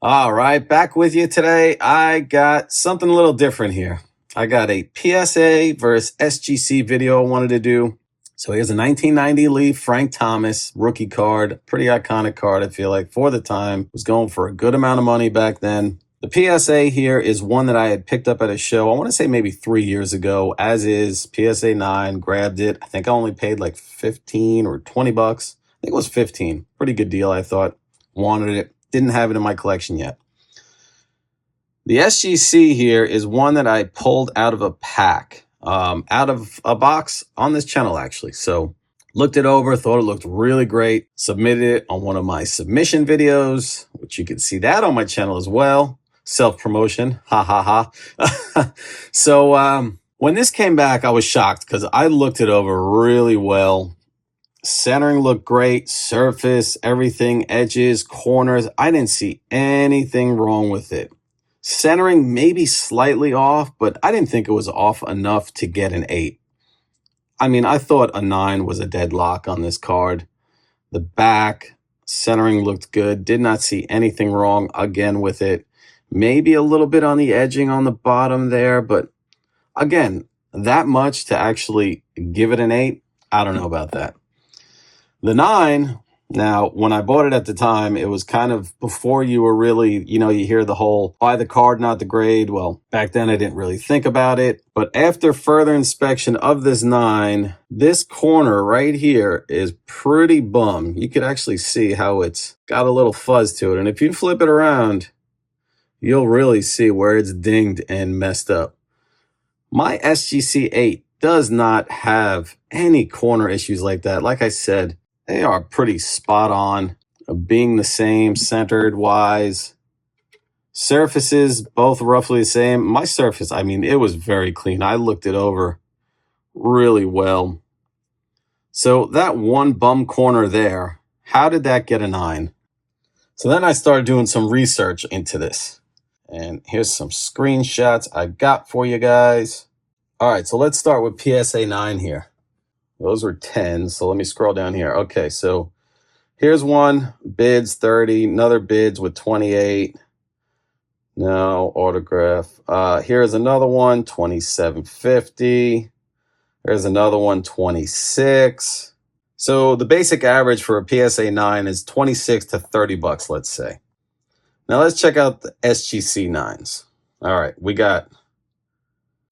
All right, back with you today. I got something a little different here. I got a PSA versus SGC video I wanted to do. So here's a 1990 Leaf Frank Thomas rookie card. Pretty iconic card, I feel like, for the time. Was going for a good amount of money back then. The PSA here is one that I had picked up at a show, I want to say maybe 3 years ago, as is. PSA 9, grabbed it. I think I only paid like 15 or 20 bucks. I think it was 15. Pretty good deal, I thought. Wanted it. Didn't have it in my collection yet. The SGC here is one that I pulled out of a pack, out of a box on this channel, actually. So looked it over, thought it looked really great, submitted it on one of my submission videos, which you can see that on my channel as well. Self-promotion, ha ha ha. So when this came back, I was shocked because I looked it over really well. Centering looked great, surface, everything, edges, corners. I didn't see anything wrong with it. Centering maybe slightly off, but I didn't think it was off enough to get an 8. I mean, I thought a 9 was a deadlock on this card. The back, centering looked good. Did not see anything wrong again with it. Maybe a little bit on the edging on the bottom there, but again, that much to actually give it an 8, I don't know about that. The 9, now, when I bought it at the time, it was kind of before you were really, you hear the whole buy the card, not the grade. Well, back then I didn't really think about it. But after further inspection of this 9, this corner right here is pretty bum. You could actually see how it's got a little fuzz to it. And if you flip it around, you'll really see where it's dinged and messed up. My SGC 8 does not have any corner issues like that. Like I said, they are pretty spot on, being the same, centered wise. Surfaces, both roughly the same. My surface, I mean, it was very clean. I looked it over really well. So that one bum corner there, how did that get a 9? So then I started doing some research into this. And here's some screenshots I got for you guys. All right, so let's start with PSA 9 here. Those were 10s, so let me scroll down here. Okay, so here's one, bids 30, another bids with 28. No, autograph. Here's another one, 27.50. There's another one, 26. So the basic average for a PSA 9 is 26 to 30 bucks, let's say. Now let's check out the SGC 9s. All right, we got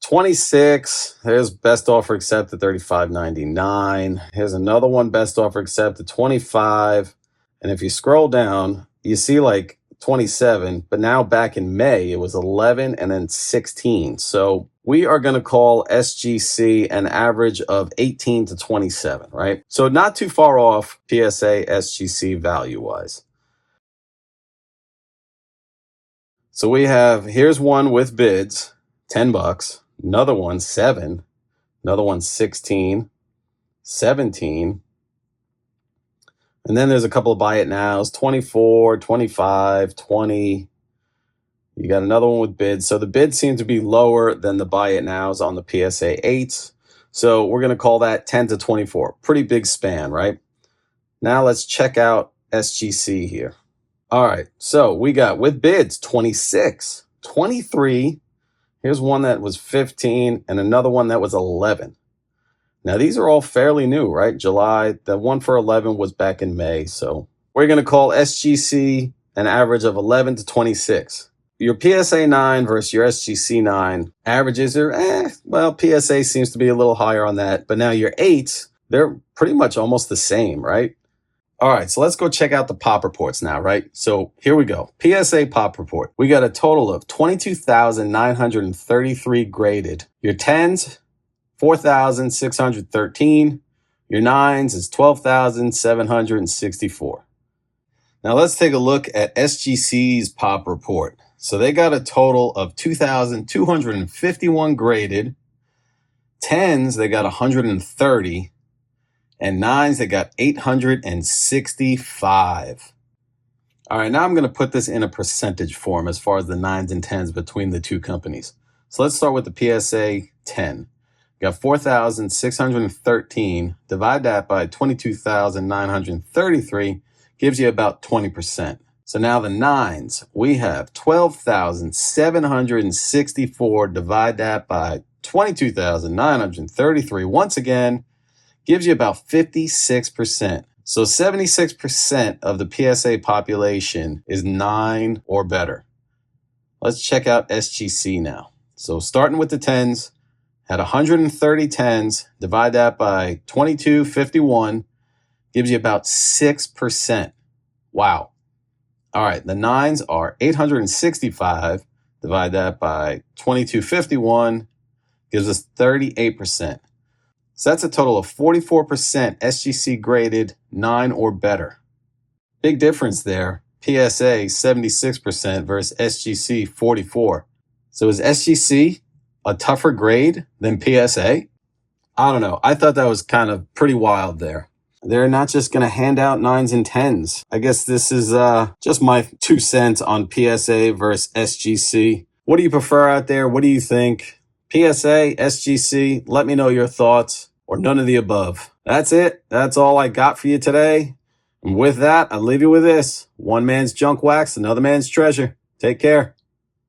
26. Here's best offer accepted, $35.99. Here's another one, best offer accepted, 25. And if you scroll down, you see like 27, but now back in May, it was 11 and then 16. So we are going to call SGC an average of 18 to 27, right? So not too far off PSA SGC value-wise. So we have, here's one with bids, 10 bucks. Another one, 7. Another one, 16. 17. And then there's a couple of buy it nows, 24, 25, 20. You got another one with bids. So the bids seem to be lower than the buy it nows on the PSA 8s. So we're going to call that 10 to 24. Pretty big span, right? Now let's check out SGC here. All right, so we got with bids, 26, 23. Here's one that was 15 and another one that was 11. Now, these are all fairly new, right? July. The one for 11 was back in May. So we're going to call SGC an average of 11 to 26. Your PSA 9 versus your SGC 9 averages are, well, PSA seems to be a little higher on that. But now your 8s, they're pretty much almost the same, right? All right, so let's go check out the pop reports now, right? So here we go. PSA pop report. We got a total of 22,933 graded. Your 10s, 4,613. Your 9s is 12,764. Now let's take a look at SGC's pop report. So they got a total of 2,251 graded. 10s, they got 130. And 9s, they got 865. All right, now I'm going to put this in a percentage form as far as the 9s and 10s between the two companies. So let's start with the PSA 10. You got 4,613. Divide that by 22,933, gives you about 20%. So now the nines, we have 12,764. Divide that by 22,933. Once again, gives you about 56%. So 76% of the PSA population is 9 or better. Let's check out SGC now. So starting with the 10s, had 130 10s, divide that by 2251, gives you about 6%. Wow. All right, the 9s are 865, divide that by 2251, gives us 38%. So that's a total of 44% SGC graded 9 or better. Big difference there. PSA 76% versus SGC 44. So is SGC a tougher grade than PSA? I don't know. I thought that was kind of pretty wild there. They're not just going to hand out 9s and 10s. I guess this is just my 2 cents on PSA versus SGC. What do you prefer out there? What do you think? PSA, SGC, let me know your thoughts, or none of the above. That's it. That's all I got for you today. And with that, I'll leave you with this. One man's junk wax, another man's treasure. Take care.